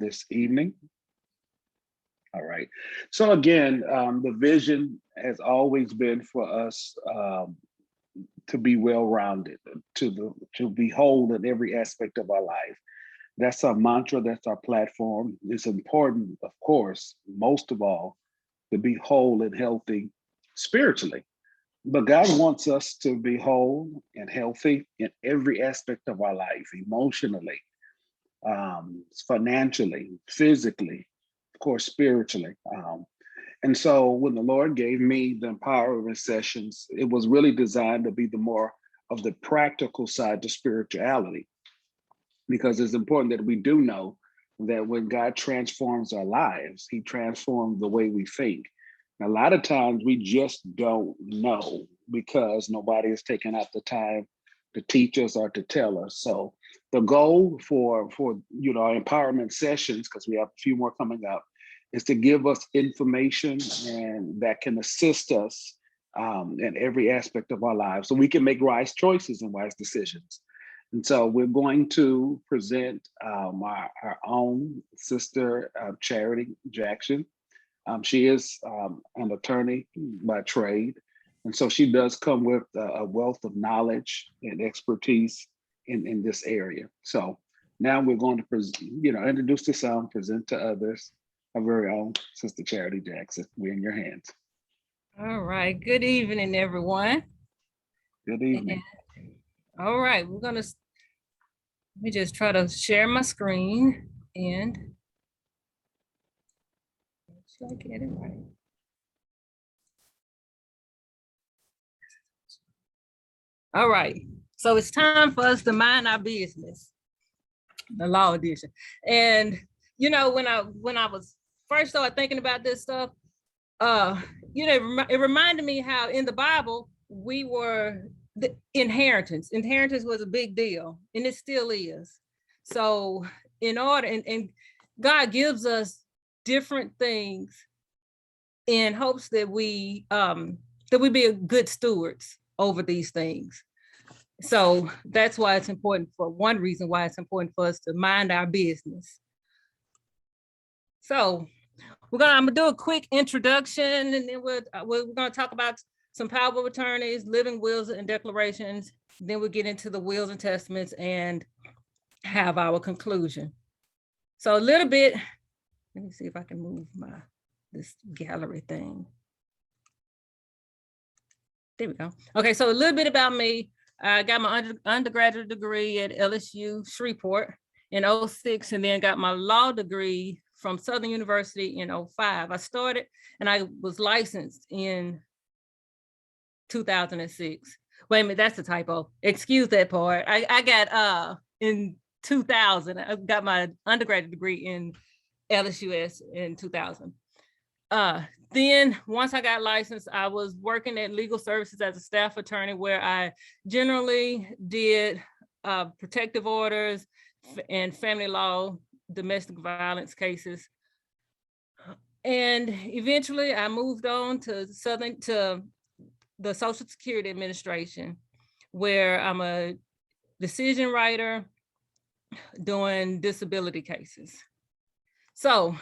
this evening. All right. So again, the vision has always been for us to be well-rounded, to be whole in every aspect of our life. That's our mantra, that's our platform. It's important, of course, most of all, to be whole and healthy spiritually. But God wants us to be whole and healthy in every aspect of our life, emotionally, financially, physically, of course, spiritually. And so when the Lord gave me the empowerment sessions, it was really designed to be the more of the practical side to spirituality, because it's important that we do know that when God transforms our lives, he transforms the way we think. A lot of times we just don't know because nobody has taken out the time to teach us or to tell us. So the goal for our empowerment sessions, because we have a few more coming up, is to give us information and that can assist us in every aspect of our lives so we can make wise choices and wise decisions. And so we're going to present our own sister, Charity Jackson. She is an attorney by trade. And so she does come with a wealth of knowledge and expertise in this area. So now we're going to introduce to some, present to others, our very own Sister Charity Jackson. We're in your hands. All right. Good evening, everyone. Good evening. All right. Let me just try to share my screen and should I get it right? All right. So it's time for us to mind our business. The law edition. And when I was first started thinking about this stuff, it reminded me how in the Bible we were the inheritance. Inheritance was a big deal, and it still is. So in order, and God gives us different things in hopes that we be good stewards over these things. So that's why it's important, for one reason why it's important for us to mind our business. So I'm gonna do a quick introduction, and then we're gonna talk about some power of attorneys, living wills and declarations. Then we'll get into the wills and testaments and have our conclusion. So a little bit, let me see if I can move this gallery thing. There we go. Okay, so a little bit about me. I got my undergraduate degree at LSU Shreveport in 2006, and then got my law degree from Southern University in 2005. I started and I was licensed in 2006. Wait a minute, that's a typo. Excuse that part. I got in 2000. I got my undergraduate degree in LSUS in 2000. Then once I got licensed, I was working at Legal Services as a staff attorney, where I generally did protective orders and family law, domestic violence cases. And eventually I moved on to the Social Security Administration, where I'm a decision writer doing disability cases. So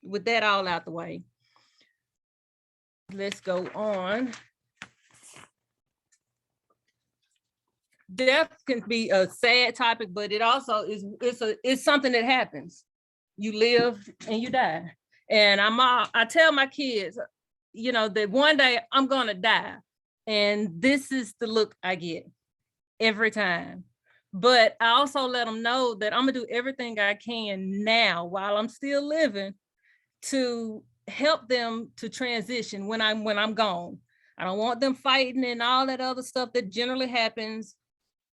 with that all out the way, let's go on. Death can be a sad topic, but it also it's something that happens. You live and you die. And I tell my kids, that one day I'm gonna die. And this is the look I get every time. But I also let them know that I'm gonna do everything I can now while I'm still living to help them to transition when I'm gone. I don't want them fighting and all that other stuff that generally happens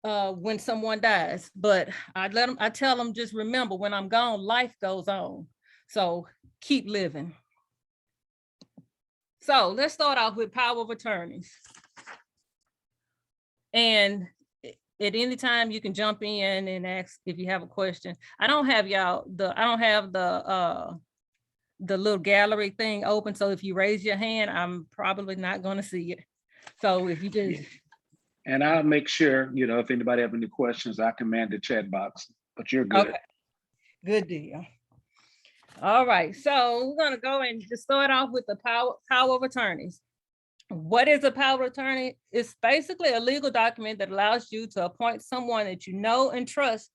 when someone dies. But I tell them, just remember, when I'm gone, life goes on. So keep living. So let's start off with power of attorneys. And at any time you can jump in and ask if you have a question. I don't have the little gallery thing open. So if you raise your hand, I'm probably not going to see it. So if you just. And I'll make sure, if anybody have any questions, I can man the chat box, but you're good. Okay. Good deal. All right, so we're gonna go and just start off with the power of attorneys. What is a power of attorney? It's basically a legal document that allows you to appoint someone that you know and trust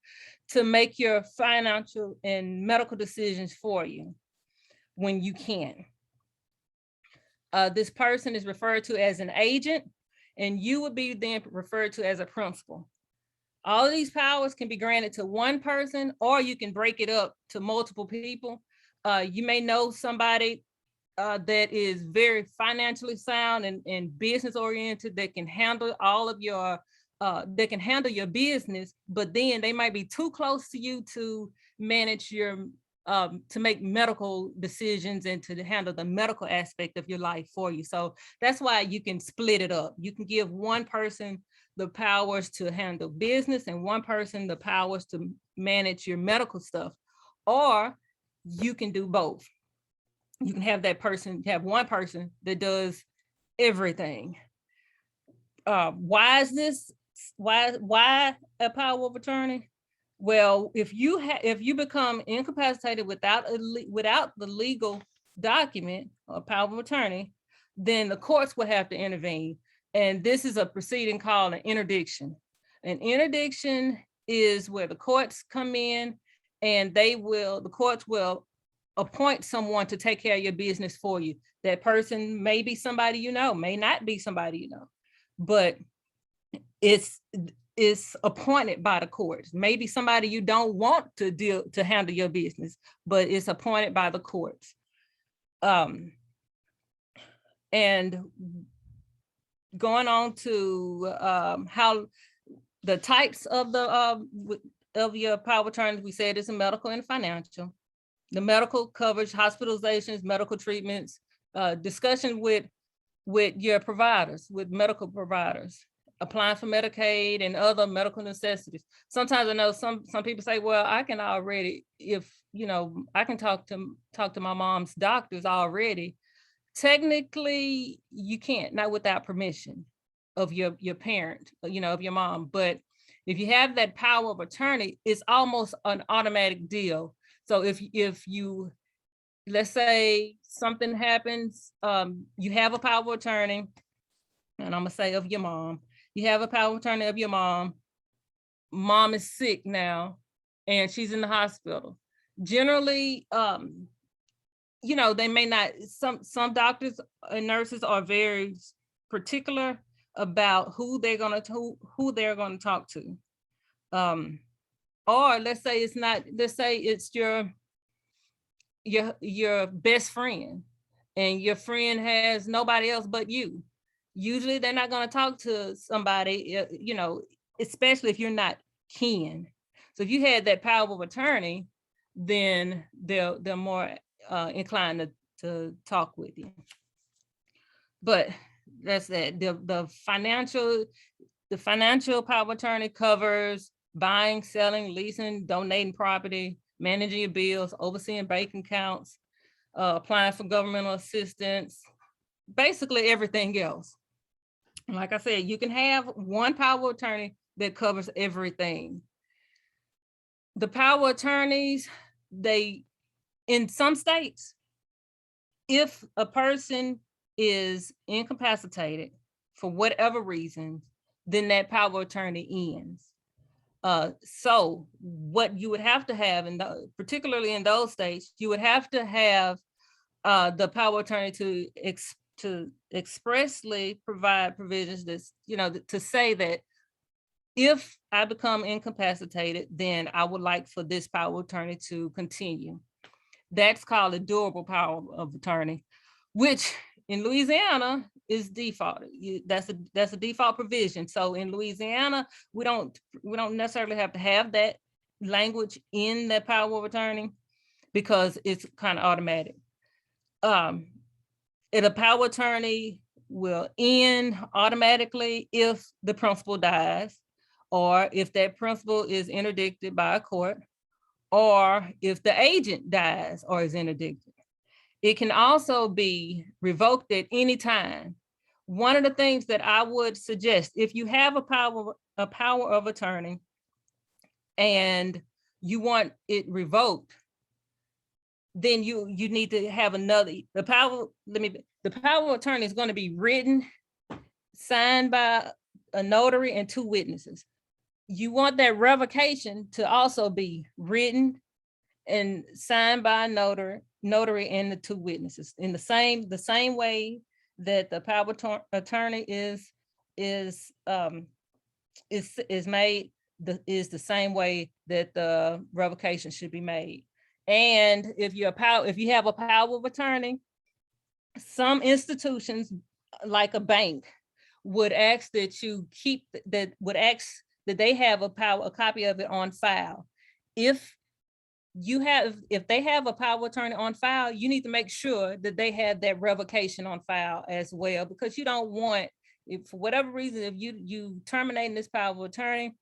to make your financial and medical decisions for you when you can. This person is referred to as an agent, and you would be then referred to as a principal. All of these powers can be granted to one person, or you can break it up to multiple people. You may know somebody that is very financially sound and business oriented that can handle all of your business, but then they might be too close to you to manage your to make medical decisions and to handle the medical aspect of your life for you. So that's why you can split it up. You can give one person the powers to handle business and one person the powers to manage your medical stuff, or you can do both. You can have one person that does everything. Why is this? Why a power of attorney? Well, if you become incapacitated without the legal document or power of attorney, then the courts will have to intervene. And this is a proceeding called an interdiction. An interdiction is where the courts come in and the courts will appoint someone to take care of your business for you. That person may be somebody you know, may not be somebody you know, but it's appointed by the courts. Maybe somebody you don't want to handle your business, but it's appointed by the courts. And going on to how the types of your power of attorney, we said it's a medical and financial. The medical covers hospitalizations, medical treatments, discussion with your providers, with medical providers, applying for Medicaid and other medical necessities. Sometimes I know some people say, well, I can already, I can talk to my mom's doctors already. Technically, you can't, not without permission of your parent, of your mom. But if you have that power of attorney, it's almost an automatic deal. So if you, let's say something happens, you have a power of attorney, and I'm gonna say of your mom, you have a power of attorney of your mom. Mom is sick now, and she's in the hospital. Generally, they may not, some doctors and nurses are very particular about who they're gonna talk to. Or let's say it's your best friend, and your friend has nobody else but you. Usually they're not going to talk to somebody, especially if you're not kin. So if you had that power of attorney, then they're more inclined to talk with you. But that's that. The financial power of attorney covers buying, selling, leasing, donating property, managing your bills, overseeing bank accounts, applying for governmental assistance, basically everything else. Like I said, you can have one power of attorney that covers everything. The power of attorneys, in some states, if a person is incapacitated for whatever reason, then that power of attorney ends. So what you would have to have, particularly in those states, you would have to have the power of attorney to expressly provide provisions that's, to say that if I become incapacitated, then I would like for this power of attorney to continue. That's called a durable power of attorney, which in Louisiana is default. That's a default provision. So in Louisiana, we don't necessarily have to have that language in the power of attorney because it's kind of automatic. A power of attorney will end automatically if the principal dies, or if that principal is interdicted by a court, or if the agent dies or is interdicted. It can also be revoked at any time. One of the things that I would suggest, if you have a power of attorney and you want it revoked, then you need to have another, the power of attorney is going to be written, signed by a notary and 2 witnesses. You want that revocation to also be written and signed by a notary and the 2 witnesses in the same way that the power of attorney is made, is the same way that the revocation should be made. And if you have a power of attorney, some institutions like a bank would ask that you they have a copy of it on file. If they have a power of attorney on file, you need to make sure that they have that revocation on file as well, because you don't want, if for whatever reason, if you terminating this power of attorney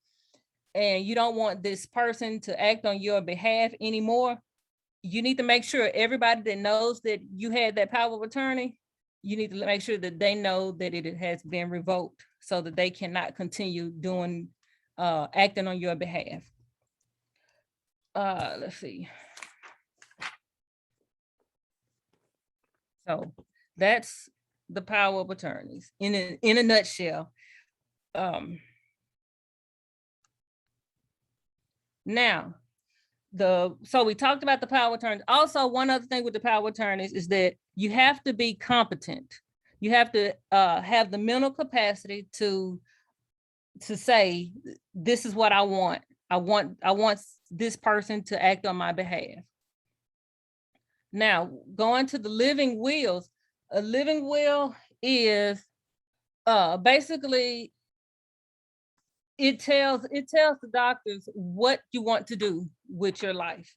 and you don't want this person to act on your behalf anymore, you need to make sure everybody that knows that you had that power of attorney, you need to make sure that they know that it has been revoked so that they cannot continue doing, acting on your behalf. Let's see. So that's the power of attorneys in a nutshell. Now, so we talked about the power of attorneys. Also, one other thing with the power of attorneys is that you have to be competent. You have to have the mental capacity to say, this is what I want. I want this person to act on my behalf. Now, going to the living wills. A living will is basically, it tells the doctors what you want to do with your life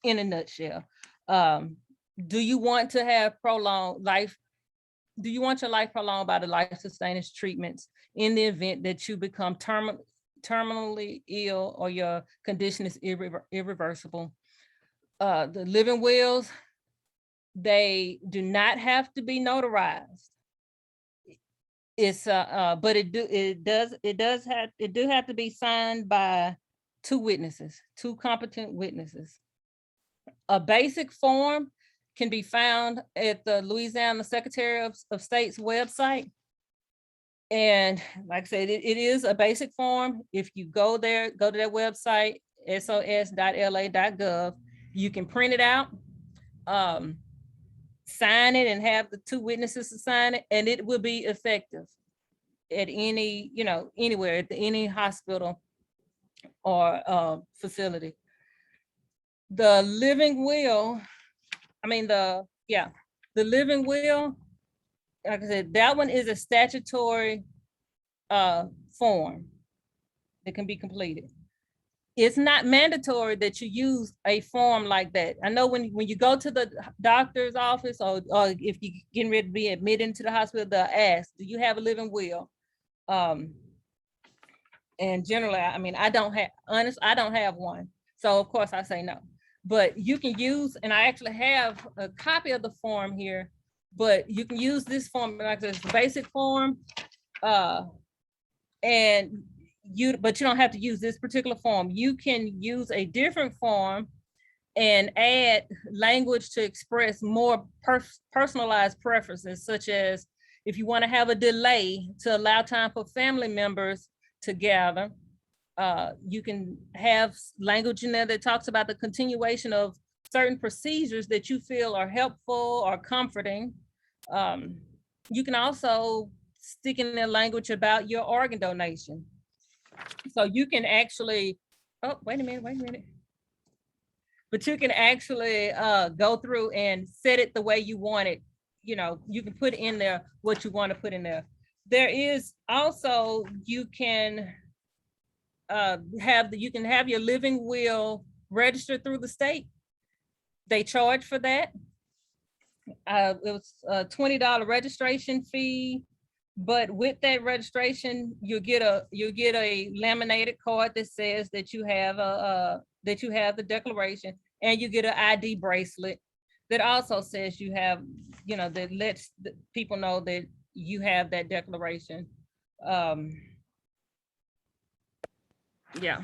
in a nutshell. Do you want to have prolonged life? Do you want your life prolonged by the life-sustaining treatments in the event that you become terminally ill or your condition is irreversible? The living wills, they do not have to be notarized. It's but it do have to be signed by 2 witnesses, 2 competent witnesses. A basic form can be found at the Louisiana Secretary of State's website. And like I said, it is a basic form. If you go to their website, sos.la.gov, you can print it out, sign it, and have the 2 witnesses to sign it, and it will be effective at any, anywhere, at any hospital or facility. The living will, the living will, like I said, that one is a statutory form that can be completed. It's not mandatory that you use a form like that. I know when you go to the doctor's office or if you're getting ready to be admitted into the hospital, they'll ask, do you have a living will? And generally, I don't have one. So of course I say no, but you can use, and I actually have a copy of the form here, but you can use this form, like this basic form, but you don't have to use this particular form. You can use a different form and add language to express more personalized preferences, such as if you want to have a delay to allow time for family members to gather, you can have language in there that talks about the continuation of certain procedures that you feel are helpful or comforting. You can also stick in the language about your organ donation. So you can actually, wait a minute. But you can actually go through and set it the way you want it. You can put in there what you want to put in there. There is also, you can have your living will registered through the state. They charge for that. It was a $20 registration fee, but with that registration, you'll get a laminated card that says that you have the declaration, and you get an ID bracelet that also says you have, that lets the people know that you have that declaration. Yeah.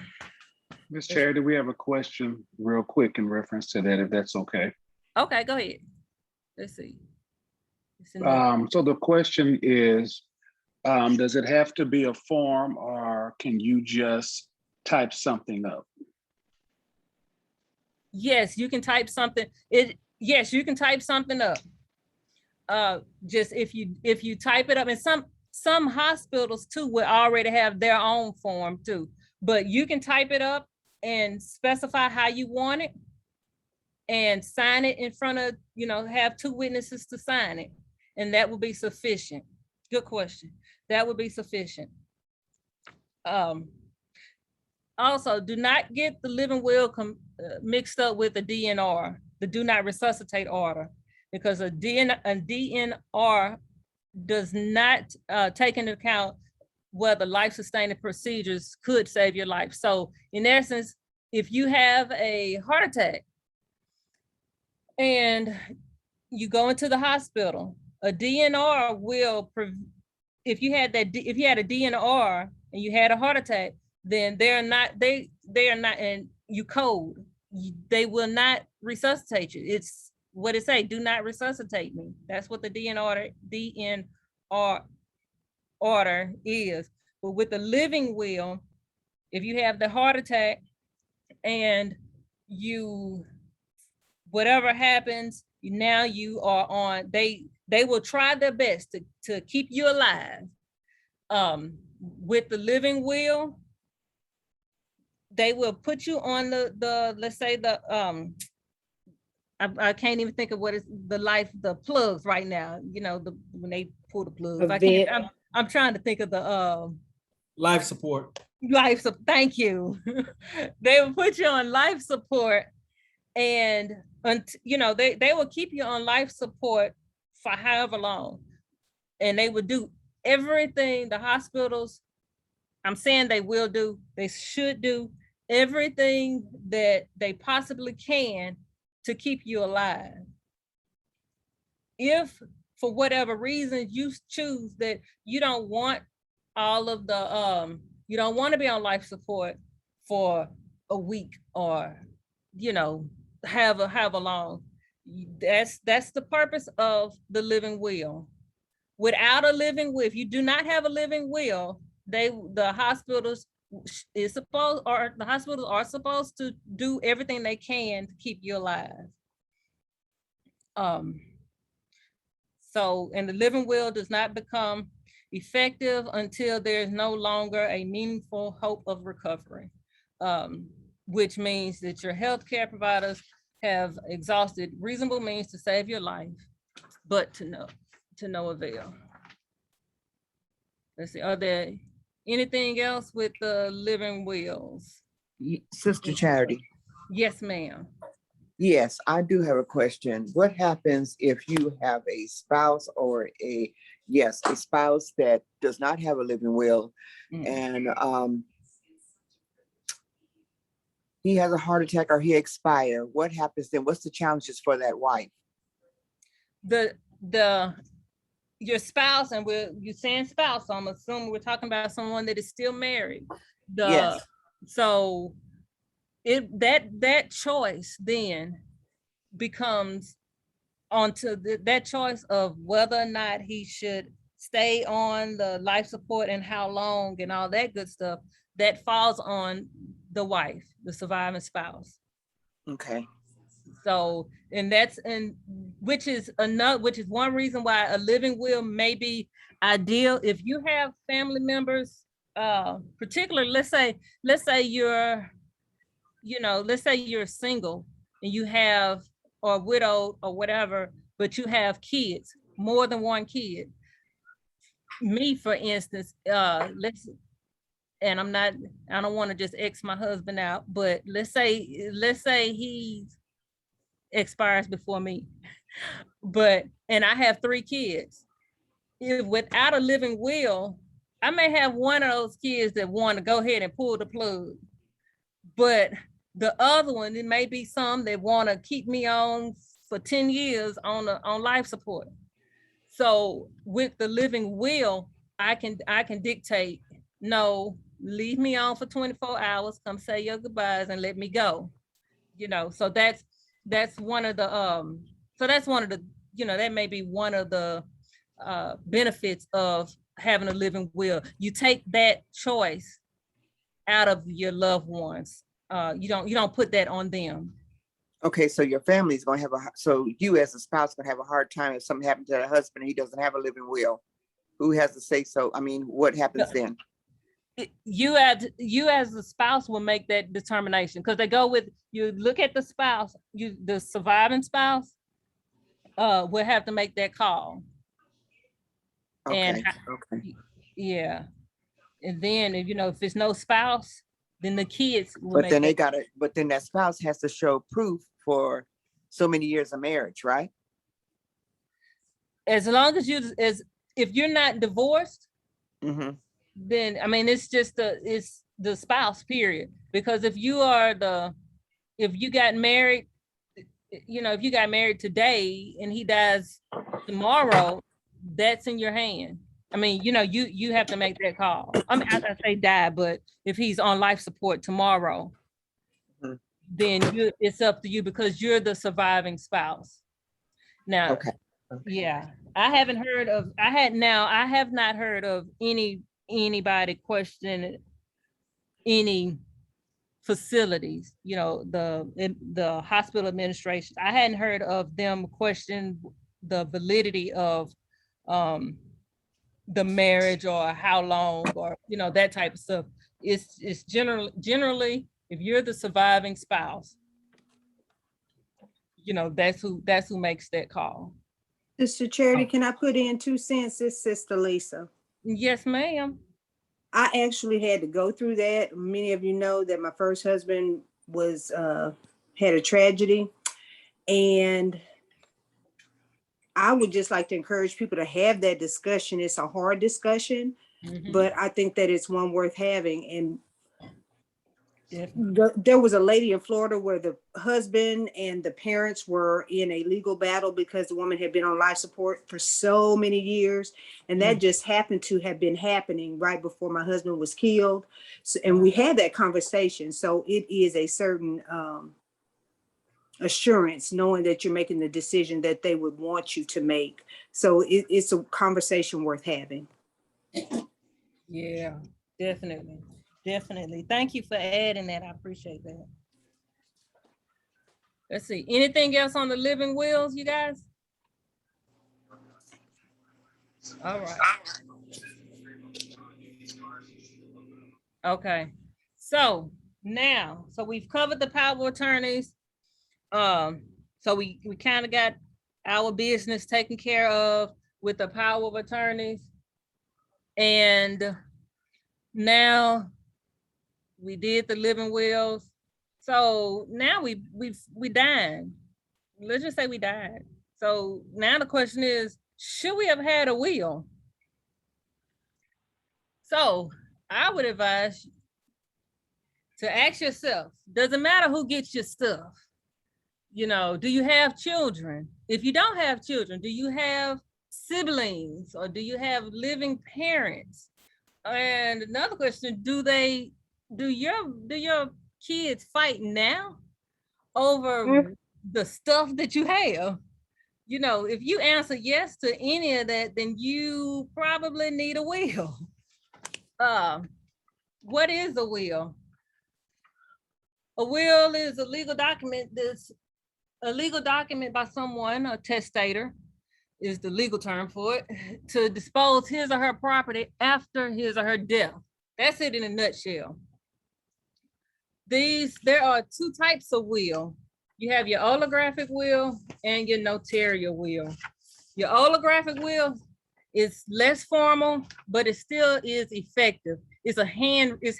Ms. Charity, we have a question real quick in reference to that, if that's okay. Okay, go ahead. Let's see. So the question is, does it have to be a form, or can you just type something up? Yes, you can type something. Yes, you can type something up. Just if you type it up, and some hospitals too will already have their own form too, but you can type it up and specify how you want it and sign it in front of, have 2 witnesses to sign it, and that will be sufficient. Good question. That would be sufficient. Also, do not get the living will mixed up with the DNR, the do not resuscitate order, because a DNR does not take into account whether life-sustaining procedures could save your life. So in essence, if you have a heart attack and you go into the hospital, a DNR will, if you had a DNR and you had a heart attack, then they are not, and you code, they will not resuscitate you. It's what it say, do not resuscitate me. That's what the DNR order is. But with the living will, if you have the heart attack and whatever happens, now you are on, they will try their best to keep you alive. With the living will, they will put you on the let's say I can't even think of what is the plugs right now, when they pull the plugs. I'm trying to think of the life support. Thank you. They will put you on life support, and they will keep you on life support for however long, and they would do everything the hospitals, I'm saying they should do everything that they possibly can to keep you alive. If for whatever reason you choose that you don't want all of the you don't want to be on life support for a week, or however long, that's the purpose of the living will. Without a living will, if you do not have a living will, the hospitals are supposed to do everything they can to keep you alive. So, and the living will does not become effective until there is no longer a meaningful hope of recovery, which means that your healthcare providers have exhausted reasonable means to save your life, but to no avail. Let's see, are there anything else with the living wills? Sister Charity. Yes, ma'am. Yes, I do have a question. What happens if you have a spouse or a spouse that does not have a living will, and he has a heart attack or he expires? What happens then? What's the challenges for that wife? Your spouse, and you're saying spouse, so I'm assuming we're talking about someone that is still married. Yes. So that choice then becomes onto that choice of whether or not he should stay on the life support and how long and all that good stuff. That falls on the wife, the surviving spouse. Okay. So, which is one reason why a living will may be ideal if you have family members, particularly let's say you're single and you have, or widowed or whatever, but you have kids, more than one kid. Me, for instance, I don't want to just X my husband out, but let's say he expires before me, and I have 3 kids. If without a living will, I may have one of those kids that want to go ahead and pull the plug, but the other one, it may be some that want to keep me on for 10 years on life support. So with the living will, I can dictate, no, leave me on for 24 hours, come say your goodbyes and let me go. So that's one of the that may be one of the benefits of having a living will. You take that choice out of your loved ones. You don't put that on them. Okay, so your family's gonna have so you as a spouse gonna have a hard time if something happened to the husband and he doesn't have a living will. Who has to say so? I mean, what happens then? You as the spouse will make that determination, because they go with, you look at the spouse, the surviving spouse will have to make that call. Okay. And okay. Yeah. And then if it's no spouse, then the kids will but then but then that spouse has to show proof for so many years of marriage, right? As long as if you're not divorced, mm-hmm. then it's just it's the spouse, period. Because if you got married, if you got married today and he dies tomorrow, that's in your hand. You have to make that call. I say die, but if he's on life support tomorrow, mm-hmm. then it's up to you, because you're the surviving spouse. Now, okay. Yeah, I have not heard of anybody questioning any facilities, the hospital administration. I hadn't heard of them question the validity of the marriage, or how long, or that type of stuff. It's generally if you're the surviving spouse, that's who makes that call. Sister Charity, can I put in 2 cents? It's Sister Lisa. Yes, ma'am. I actually had to go through that. Many of you know that my first husband had a tragedy, and I would just like to encourage people to have that discussion. It's a hard discussion, mm-hmm. but I think that it's one worth having. And there was a lady in Florida where the husband and the parents were in a legal battle because the woman had been on life support for so many years. And that just happened to have been happening right before my husband was killed. So, and we had that conversation. So it is a certain assurance, knowing that you're making the decision that they would want you to make. So it's a conversation worth having. Yeah, definitely. Definitely. Thank you for adding that. I appreciate that. Let's see. Anything else on the living wills, you guys? All right. Okay. So we've covered the power of attorneys. So we kind of got our business taken care of with the power of attorneys. And now we did the living wills. So now we died. Let's just say we died. So now the question is, should we have had a will? So I would advise to ask yourself, doesn't matter who gets your stuff. Do you have children? If you don't have children, do you have siblings, or do you have living parents? And another question, do your kids fight now over the stuff that you have? If you answer yes to any of that, then you probably need a will. What is a will? A will is a legal document by someone, a testator is the legal term for it, to dispose his or her property after his or her death. That's it in a nutshell. There are 2 types of will. You have your holographic will and your notarial will. Your holographic will is less formal, but it still is effective. It's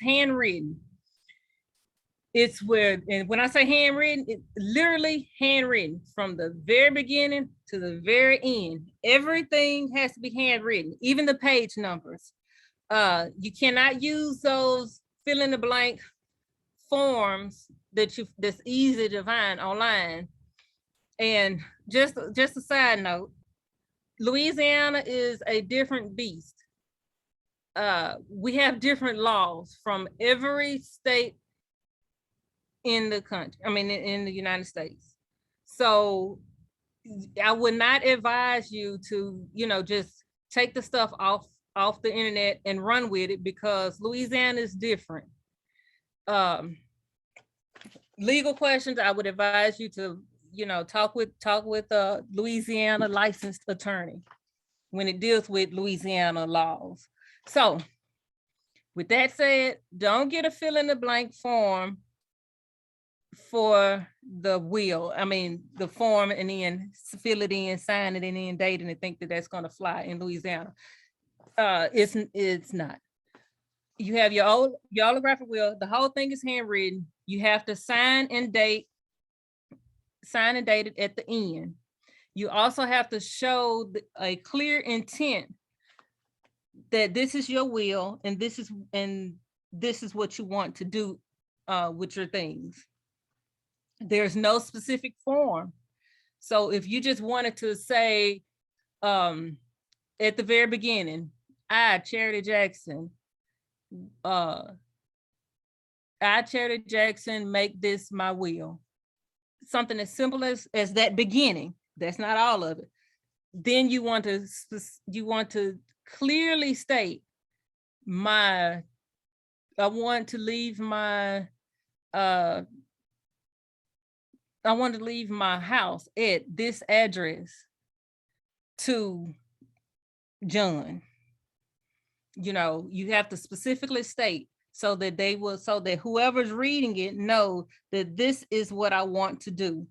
handwritten. It's and when I say handwritten, it's literally handwritten from the very beginning to the very end. Everything has to be handwritten, even the page numbers. You cannot use those fill in the blank forms that's easy to find online. And just a side note, Louisiana is a different beast. we have different laws from every state in the country, I mean, in the United States. So I would not advise you to, just take the stuff off the internet and run with it, because Louisiana is different. Legal questions, I would advise you to, talk with a Louisiana licensed attorney when it deals with Louisiana laws. So with that said, don't get a fill in the blank form for the will. I mean, the form, and then fill it in, sign it, and then date it, and think that that's going to fly in Louisiana. It's not. You have your holographic will. The whole thing is handwritten. You have to sign and date it at the end. You also have to show a clear intent that this is your will, and this is what you want to do with your things. There's no specific form. So if you just wanted to say at the very beginning, I, Charity Jackson, make this my will. Something as simple as that beginning. That's not all of it. Then you want to clearly state, I want to leave my house at this address to John. You have to specifically state so that whoever's reading it know that this is what I want to do.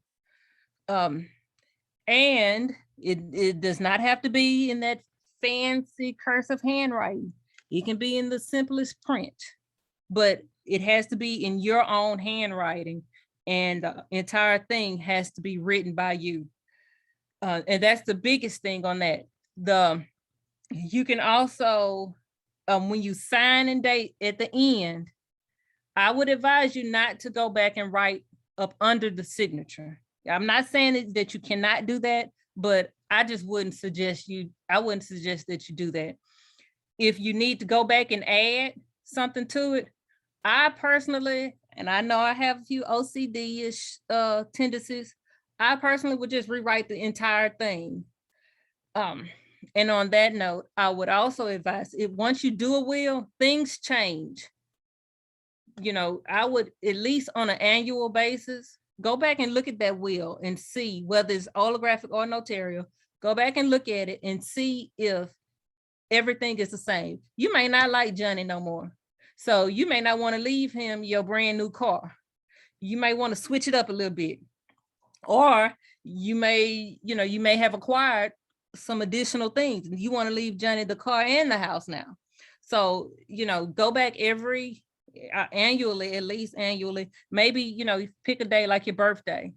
And it does not have to be in that fancy cursive handwriting. It can be in the simplest print, but it has to be in your own handwriting, and the entire thing has to be written by you. And that's the biggest thing on that. You can also, when you sign and date at the end, I would advise you not to go back and write up under the signature. I'm not saying that you cannot do that, but I just wouldn't suggest that you do that. If you need to go back and add something to it, I personally, and I know I have a few OCD-ish tendencies, I personally would just rewrite the entire thing. And on that note, I would also advise, once you do a will, things change. I would, at least on an annual basis, go back and look at that will and see whether it's holographic or notarial. Go back and look at it and see if everything is the same. You may not like Johnny no more. So you may not want to leave him your brand new car. You may want to switch it up a little bit. Or you may have acquired some additional things. You want to leave Johnny the car and the house now. So, go back annually, at least annually, maybe, pick a day like your birthday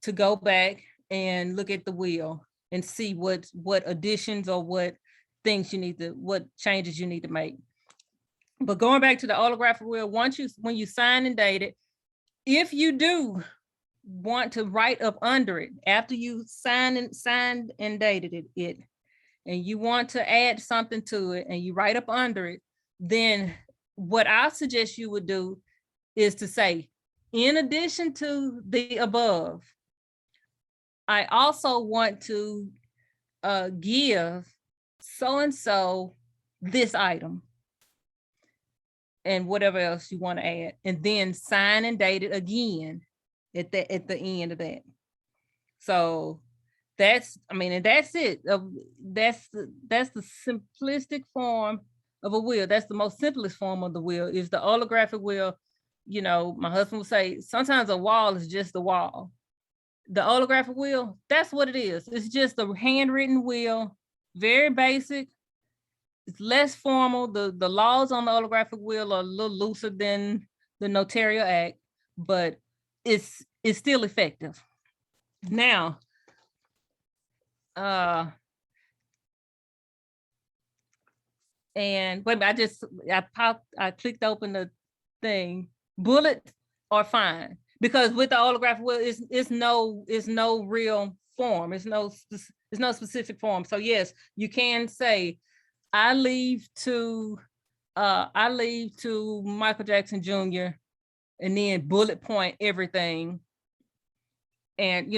to go back and look at the will and see what additions or what changes you need to make. But going back to the holographic will, when you sign and date it, if you do want to write up under it after you signed and dated it, and you want to add something to it and you write up under it, then what I suggest you would do is to say, in addition to the above, I also want to give so-and-so this item and whatever else you want to add, and then sign and date it again at the end of that. So that's it. That's the simplistic form of a will. That's the most simplest form of the will, is the holographic will. My husband would say, sometimes a wall is just a wall. The holographic will, that's what it is. It's just a handwritten will, very basic. It's less formal. The laws on the holographic will are a little looser than the notarial act, but it's still effective. Now, and wait, I clicked open the thing. Bullet or fine, because with the holographic will, it's no real form. It's no specific form. So yes, you can say, I leave to I leave to Michael Jackson Jr. and then bullet point everything, and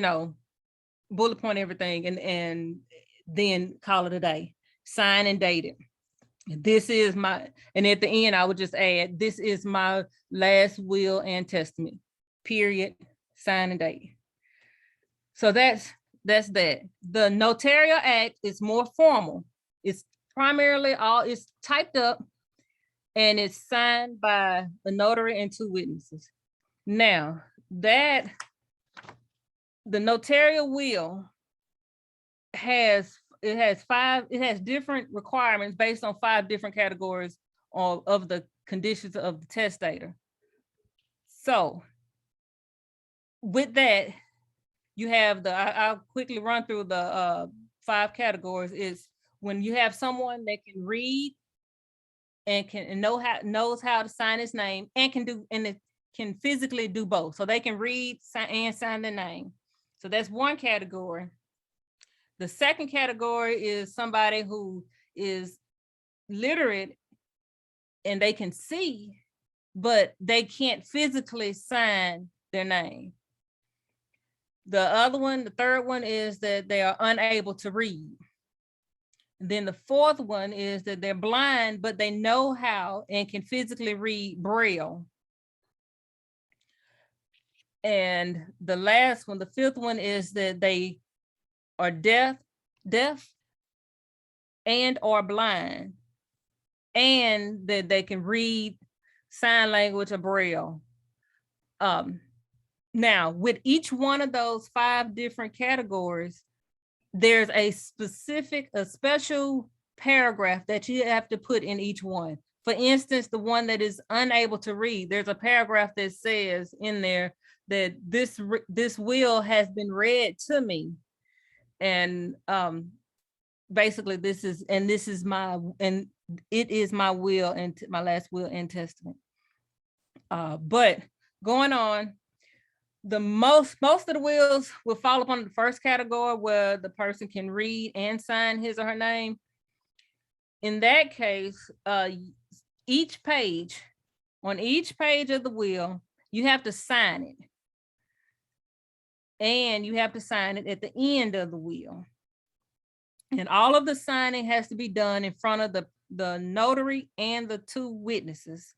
bullet point everything, and then call it a day. Sign and date it. This is my, and at the end I would just add, this is my last will and testament. Period. Sign and date. So that's that. The notarial act is more formal. It's primarily it's typed up and it's signed by a notary and 2 witnesses. Now that the notarial will has different requirements based on 5 different categories of the conditions of the testator. So with that, you have I'll quickly run through the 5 categories. Is when you have someone that can read and knows how to sign his name and can physically do both. So they can read and sign their name. So that's one category. The second category is somebody who is literate and they can see, but they can't physically sign their name. The other one, the third one, is that they are unable to read. Then the fourth one is that they're blind, but they know how and can physically read Braille. And the last one, the fifth one, is that they are deaf and or blind, and that they can read sign language or Braille. Now, with each one of those 5 different categories, there's a special paragraph that you have to put in each one. For instance, the one that is unable to read, there's a paragraph that says in there that this will has been read to me. And basically it is my will and my last will and testament. But going on, the most of the wills will fall upon the first category where the person can read and sign his or her name. In that case, on each page of the will, you have to sign it. And you have to sign it at the end of the will. And all of the signing has to be done in front of the notary and the 2 witnesses.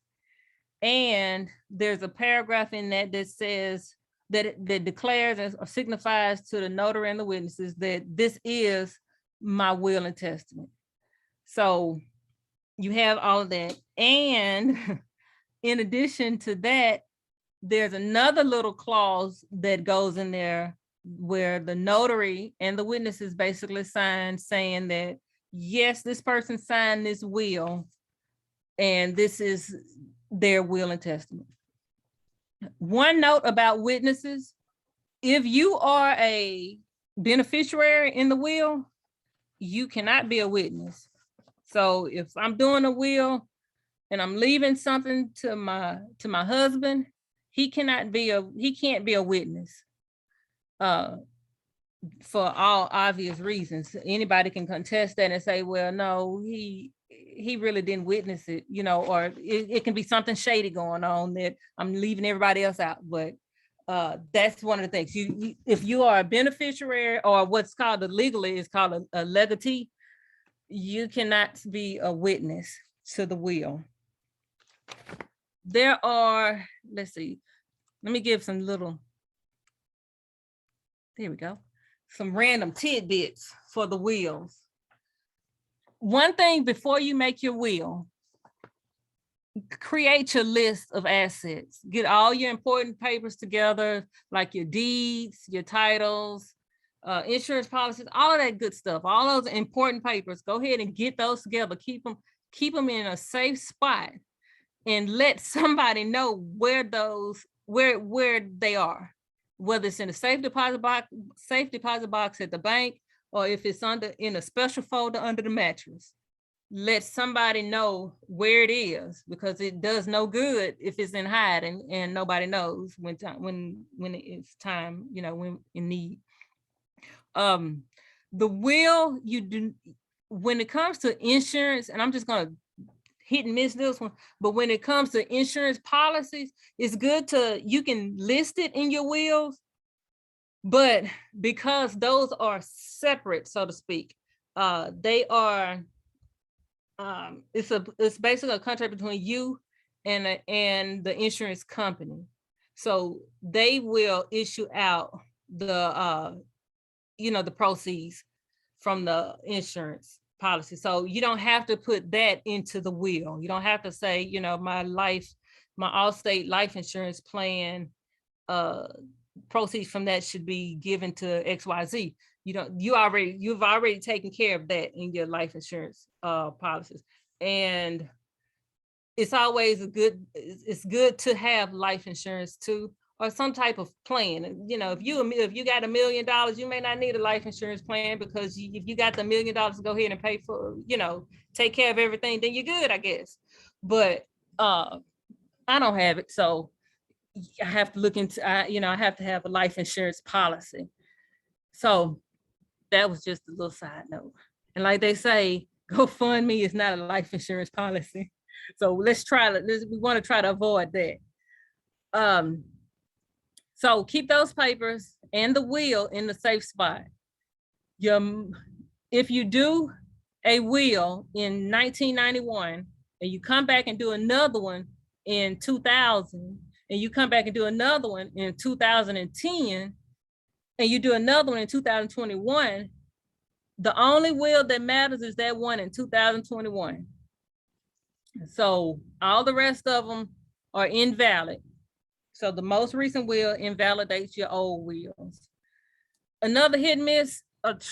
And there's a paragraph in that says that declares or signifies to the notary and the witnesses that this is my will and testament. So you have all of that. And in addition to that, there's another little clause that goes in there where the notary and the witnesses basically sign saying that, yes, this person signed this will and this is their will and testament. One note about witnesses: if you are a beneficiary in the will, you cannot be a witness. So if I'm doing a will and I'm leaving something to my husband, he can't be a witness for all obvious reasons. Anybody can contest that and say, well, no, he really didn't witness it, or it can be something shady going on that I'm leaving everybody else out. But that's one of the things. If you are a beneficiary, or what's called legally is called a legatee, you cannot be a witness to the will. There are, let's see, let me give some random tidbits for the wills. One thing before you make your will, create your list of assets. Get all your important papers together, like your deeds, your titles, insurance policies, all of that good stuff, all those important papers. Go ahead and get those together. Keep them in a safe spot, and let somebody know where they are, whether it's in a safe deposit box at the bank, or if it's in a special folder under the mattress. Let somebody know where it is, because it does no good if it's in hiding and nobody knows when it's time, when in need. The will, you do, when it comes to insurance, and I'm just going to hit and miss this one. But when it comes to insurance policies, it's good you can list it in your wills, but because those are separate, so to speak, they are, it's basically a contract between you and the insurance company. So they will issue out the the proceeds from the insurance policy. So you don't have to put that into the will. You don't have to say, my Allstate life insurance plan, proceeds from that should be given to XYZ. You've already taken care of that in your life insurance policies. And it's always it's good to have life insurance too, or some type of plan. If you got $1 million, you may not need a life insurance plan, because if you got the $1 million to go ahead and pay for, take care of everything, then you're good, I guess. But I don't have it, so I have to look into, I have to have a life insurance policy. So that was just a little side note. And like they say, GoFundMe is not a life insurance policy. So we want to try to avoid that. So keep those papers and the will in the safe spot. If you do a will in 1991 and you come back and do another one in 2000, and you come back and do another one in 2010, and you do another one in 2021, the only will that matters is that one in 2021. So all the rest of them are invalid. So the most recent will invalidates your old wills. Another hit and miss,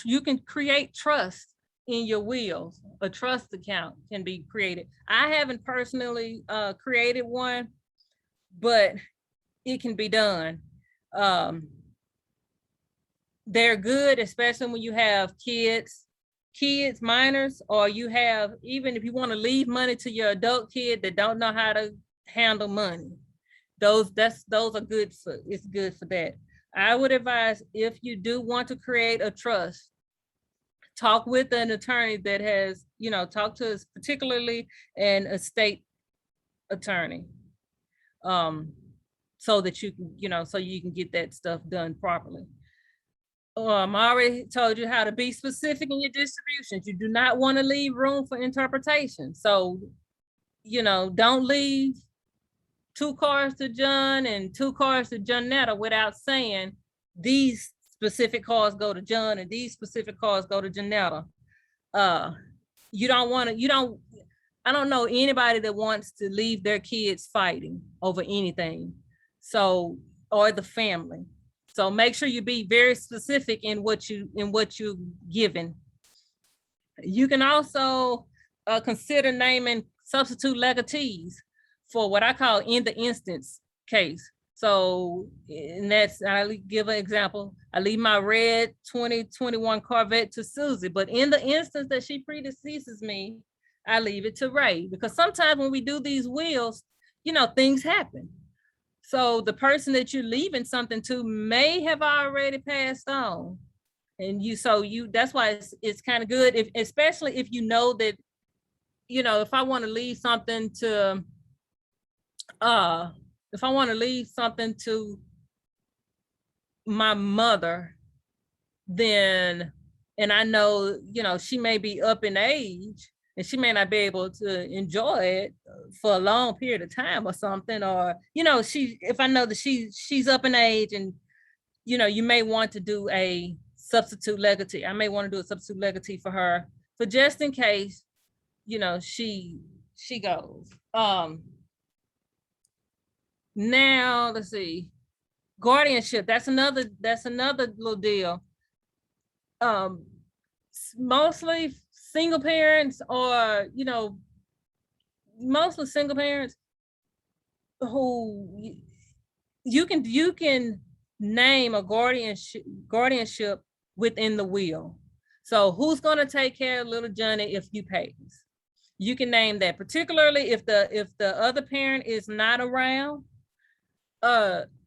you can create trust in your wills. A trust account can be created. I haven't personally created one, but it can be done. They're good, especially when you have kids, minors, or you have, even if you want to leave money to your adult kid that don't know how to handle money. Those are good it's good for that. I would advise, if you do want to create a trust, talk with an attorney that has, talk to us, particularly an estate attorney, so that you can, so you can get that stuff done properly. I already told you how to be specific in your distributions. You do not want to leave room for interpretation. So, don't leave 2 cars to John and 2 cars to Jonetta without saying these specific cars go to John and these specific cars go to Jonetta. You don't want to, I don't know anybody that wants to leave their kids fighting over anything. So, or the family. So make sure you be very specific in what you're given. You can also consider naming substitute legatees for what I call in the instance case. So, and I'll give an example. I leave my red 2021 Corvette to Susie, but in the instance that she predeceases me, I leave it to Ray, because sometimes when we do these wills, things happen. So the person that you're leaving something to may have already passed on. And that's why it's kind of good, especially if you know that, if I want to leave something to, my mother, then, and I know, she may be up in age and she may not be able to enjoy it for a long period of time or something, or, if I know that she's up in age and, you may want to do a substitute legatee. I may want to do a substitute legatee for her, for just in case, she goes. Now, let's see, guardianship, that's another little deal. Mostly single parents, or mostly single parents who you can name a guardianship within the will. So who's going to take care of little Johnny if you pays? You can name that, particularly if the other parent is not around.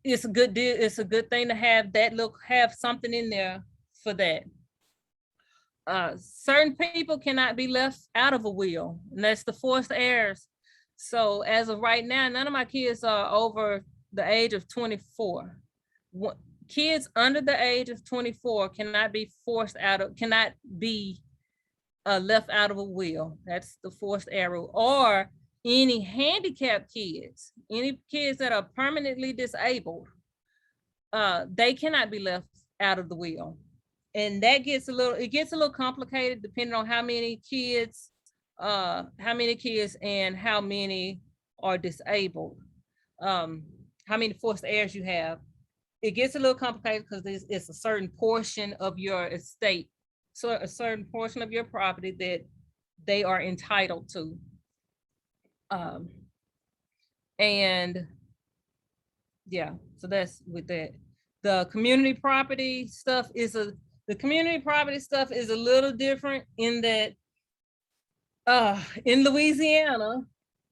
It's a good deal. It's a good thing to have that have something in there for that. certain people cannot be left out of a will, and that's the forced heirs. So as of right now, none of my kids are over the age of 24. Kids under the age of 24 cannot be cannot be left out of a will. That's the forced heir rule. Or any handicapped kids, any kids that are permanently disabled, they cannot be left out of the will. And that gets a little complicated depending on how many kids and how many are disabled, how many forced heirs you have. It gets a little complicated because it's a certain portion of your estate, so a certain portion of your property that they are entitled to. And yeah, so that's with that. The community property stuff is a little different in that in Louisiana,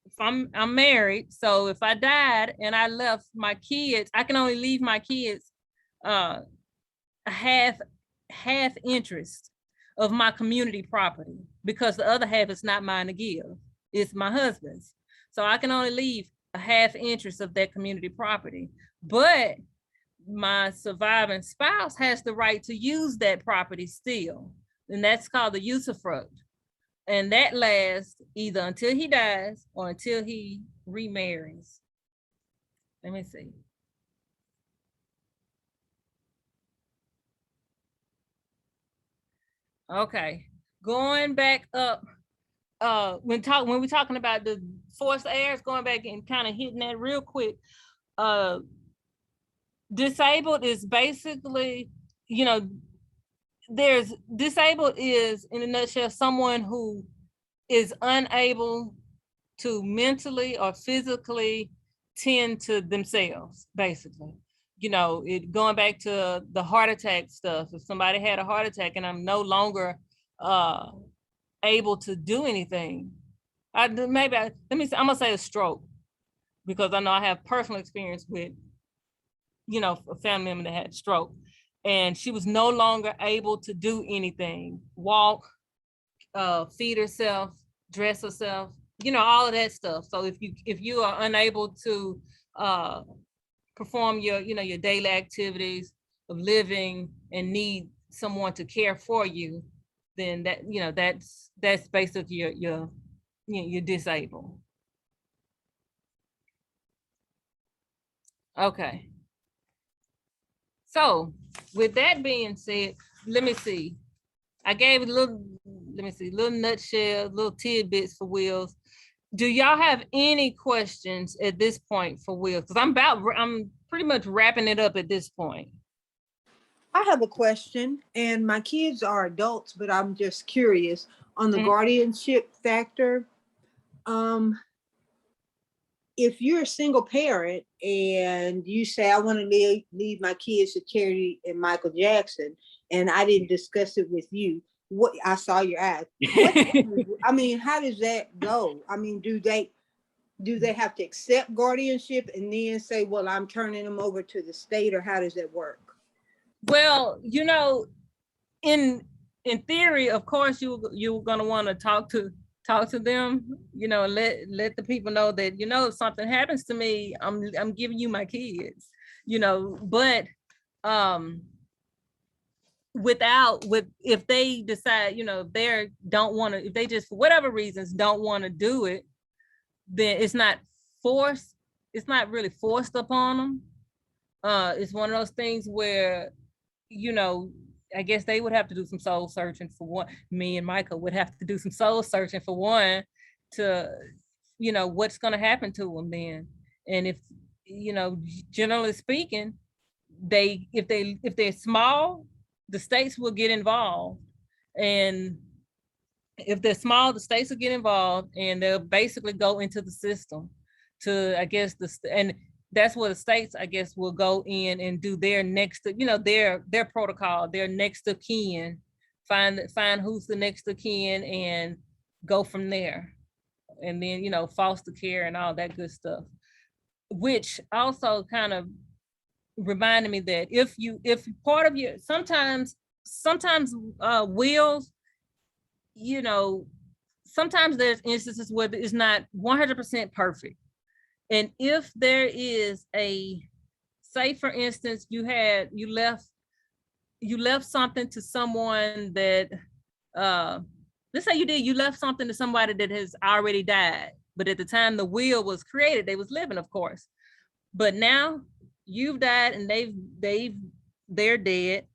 if I'm married, so if I died and I left my kids, I can only leave my kids a half interest of my community property, because the other half is not mine to give, it's my husband's. So I can only leave a half interest of that community property, but my surviving spouse has the right to use that property still, and that's called the usufruct. And that lasts either until he dies or until he remarries. Let me see. Okay, going back up, when we're talking about the forced heirs, going back and kind of hitting that real quick. Disabled is basically, disabled is, in a nutshell, someone who is unable to mentally or physically tend to themselves, basically. Going back to the heart attack stuff. If somebody had a heart attack and I'm no longer able to do anything, I'm gonna say a stroke, because I know I have personal experience with, a family member that had a stroke, and she was no longer able to do anything, walk, feed herself, dress herself, all of that stuff. So if you are unable to perform your daily activities of living and need someone to care for you, then that's basically you're disabled. Okay. So with that being said, let me see. I gave a little nutshell, little tidbits for wills. Do y'all have any questions at this point for wills? Because I'm pretty much wrapping it up at this point. I have a question, and my kids are adults, but I'm just curious on the guardianship factor. If you're a single parent and you say, I want to leave my kids to charity and Michael Jackson, and I didn't discuss it with you, what I saw your eyes. I mean, how does that go? I mean, do they have to accept guardianship and then say, well, I'm turning them over to the state, or how does that work? Well, in theory, of course, you're gonna want to talk to them, let the people know that, if something happens to me, I'm giving you my kids, but if they decide, if they just for whatever reasons don't want to do it, then it's not really forced upon them. It's one of those things where, I guess they would have to do some soul searching for one. Me and Michael would have to do some soul searching for one to, what's going to happen to them then. And if, generally speaking, if they're small, the states will get involved. And if they're small, the states will get involved, and they'll basically go into the system to, I guess, and that's where the states, I guess, will go in and do their next, their protocol, their next of kin, find who's the next of kin and go from there. And then, foster care and all that good stuff, which also kind of reminded me that if part of your, sometimes wills you know, sometimes there's instances where it's not 100% perfect. And if there is say for instance, you left something to someone that, let's say you left something to somebody that has already died, but at the time the will was created, they was living, of course. But now you've died and they're dead,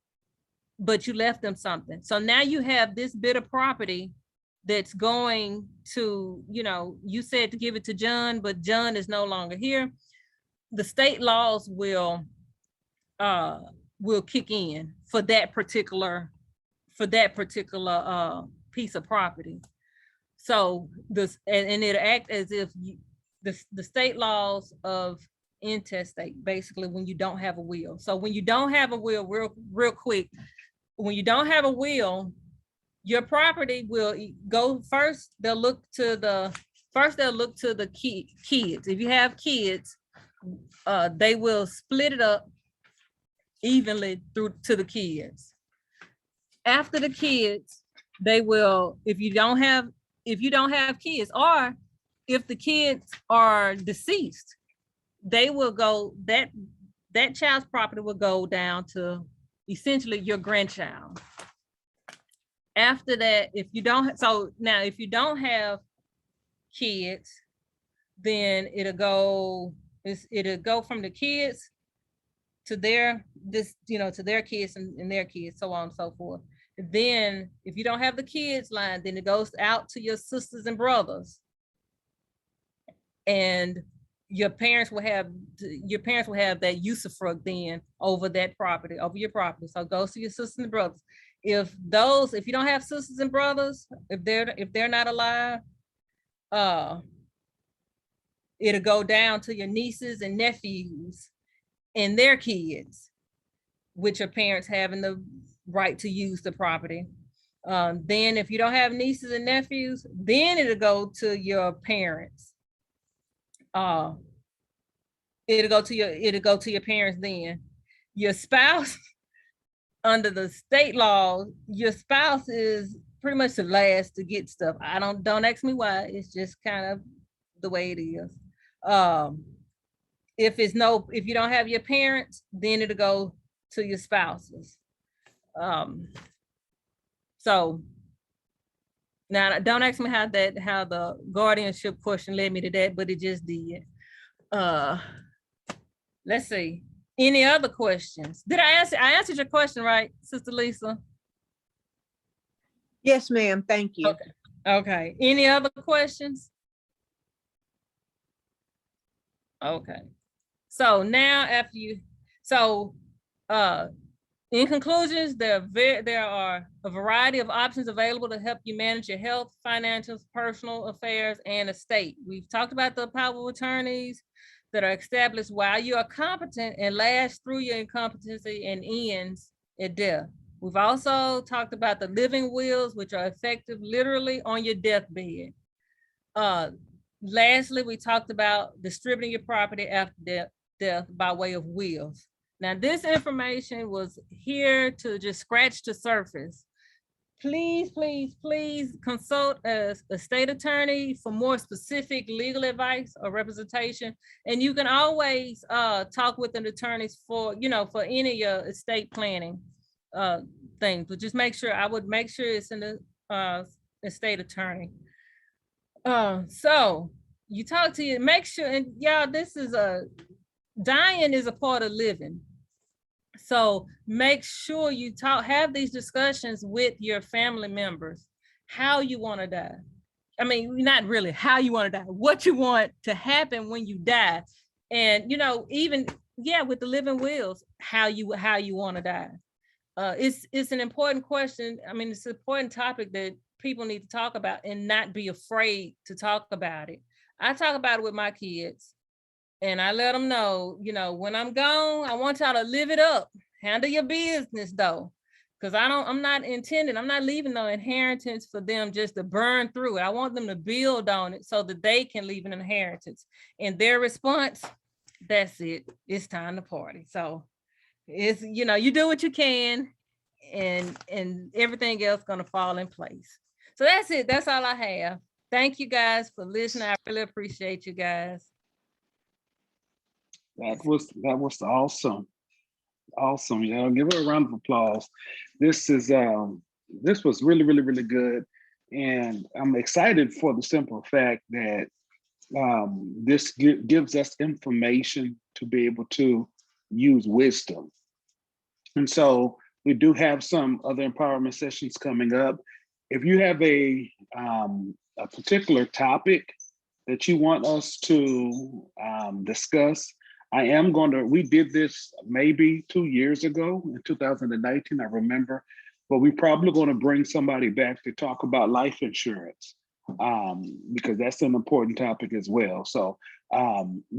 but you left them something. So now you have this bit of property that's going to, you said to give it to John, but John is no longer here. The state laws will kick in for that particular piece of property. So and it'll act as if the state laws of intestate, basically, when you don't have a will. So when you don't have a will, real quick, when you don't have a will, your property will go first. They'll look to the kids. If you have kids, they will split it up evenly through to the kids. After the kids, they will, if you don't have kids, or if the kids are deceased, they will go, that child's property will go down to essentially your grandchild. After that, if you don't have kids, then it'll go from the kids to their kids and their kids, so on and so forth. Then if you don't have the kids line, then it goes out to your sisters and brothers, and your parents will have that usufruct then over that property, over your property. So it goes to your sisters and brothers. If you don't have sisters and brothers, if they're not alive, it'll go down to your nieces and nephews and their kids, which your parents having the right to use the property. Then if you don't have nieces and nephews, then it'll go to your parents. It'll go to your parents then. Your spouse, under the state law, your spouse is pretty much the last to get stuff. Don't ask me why, it's just kind of the way it is. If you don't have your parents, then it'll go to your spouses. So now don't ask me how the guardianship question led me to that, but it just did. Let's see. Any other questions? I answered your question, right, Sister Lisa? Yes, ma'am. Thank you. Okay. Any other questions? Okay. So now in conclusions, there are a variety of options available to help you manage your health, financials, personal affairs, and estate. We've talked about the power of attorneys that are established while you are competent and last through your incompetency and ends at death. We've also talked about the living wills, which are effective literally on your deathbed. Lastly, we talked about distributing your property after death by way of wills. Now, this information was here to just scratch the surface. Please, please, please consult a state attorney for more specific legal advice or representation. And you can always talk with an attorney for any of your estate planning things, but just I would make sure it's in the estate attorney. So you talk to you, make sure, and y'all, dying is a part of living. So make sure you have these discussions with your family members, how you want to die. I mean, not really how you want to die, what you want to happen when you die. And, even, with the living wills, how you want to die. It's an important question. I mean, it's an important topic that people need to talk about and not be afraid to talk about it. I talk about it with my kids. And I let them know, when I'm gone, I want y'all to live it up. Handle your business though. Because I'm not leaving no inheritance for them just to burn through it. I want them to build on it so that they can leave an inheritance. And their response, that's it. It's time to party. So it's, you do what you can and everything else gonna fall in place. So that's it. That's all I have. Thank you guys for listening. I really appreciate you guys. That was awesome. Awesome. Give her a round of applause. This is this was really, really, really good. And I'm excited for the simple fact that this gives us information to be able to use wisdom. And so we do have some other empowerment sessions coming up. If you have a particular topic that you want us to discuss, we did this maybe 2 years ago in 2019, I remember, but we're probably going to bring somebody back to talk about life insurance because that's an important topic as well. So,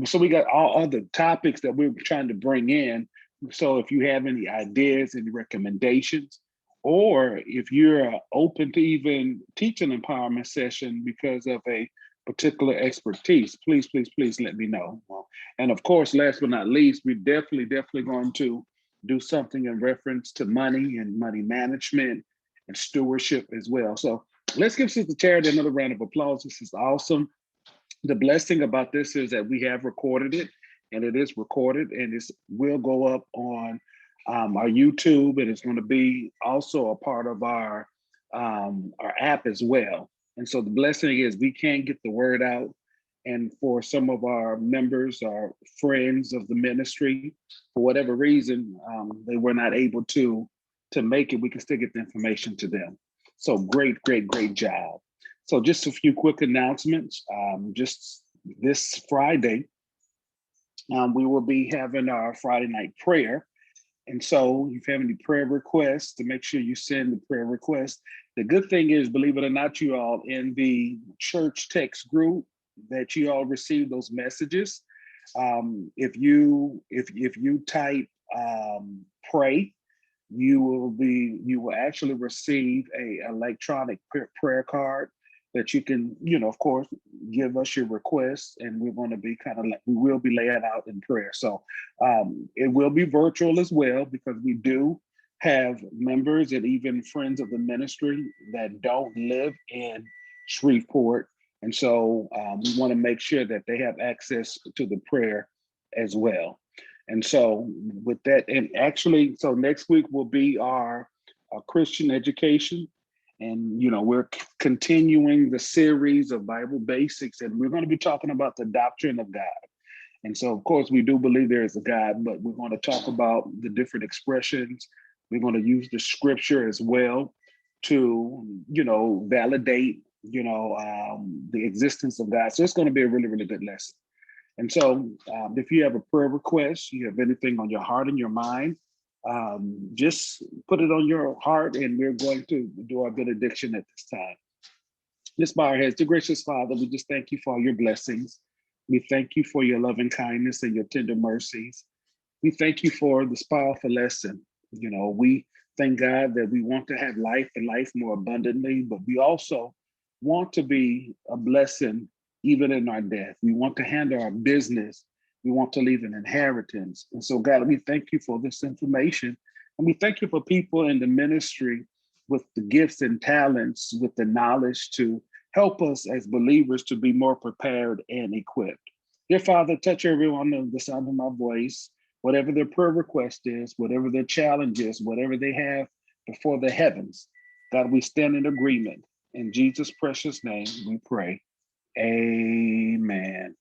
so we got all other topics that we're trying to bring in. So if you have any ideas, any recommendations, or if you're open to even teach an empowerment session because of a particular expertise, please, please, please let me know. And of course, last but not least, we're definitely going to do something in reference to money and money management and stewardship as well. So let's give Sister Charity another round of applause. This is awesome. The blessing about this is that we have recorded it, and it is recorded, and it will go up on our YouTube, and it's going to be also a part of our app as well. And so the blessing is we can't get the word out. And for some of our members, our friends of the ministry, for whatever reason, they were not able to make it, we can still get the information to them. So great, great, great job. So just a few quick announcements. Just this Friday, we will be having our Friday night prayer. And so if you have any prayer requests, to make sure you send the prayer request. The good thing is, believe it or not, you all, in the church text group, that you all receive those messages. If you type pray, you will actually receive a electronic prayer card that you can, of course, give us your requests, and we're going to be we will be laying out in prayer. So it will be virtual as well, because we do have members and even friends of the ministry that don't live in Shreveport. And so we want to make sure that they have access to the prayer as well. And so with that, and actually, so next week will be our Christian education. And, we're continuing the series of Bible basics, and we're going to be talking about the doctrine of God. And so, of course, we do believe there is a God, but we're going to talk about the different expressions. We're going to use the scripture as well to, validate, the existence of God. So it's going to be a really, really good lesson. And so if you have a prayer request, you have anything on your heart and your mind, just put it on your heart, and we're going to do our benediction at this time. Let's bow our heads. Dear gracious Father, we just thank you for all your blessings. We thank you for your loving kindness and your tender mercies. We thank you for this powerful lesson. We thank God that we want to have life and life more abundantly, but we also want to be a blessing even in our death. We want to handle our business. We want to leave an inheritance. And so, God, we thank you for this information. And we thank you for people in the ministry with the gifts and talents, with the knowledge to help us as believers to be more prepared and equipped. Dear Father, touch everyone on the sound of my voice, whatever their prayer request is, whatever their challenge is, whatever they have before the heavens. God, we stand in agreement. In Jesus' precious name, we pray. Amen.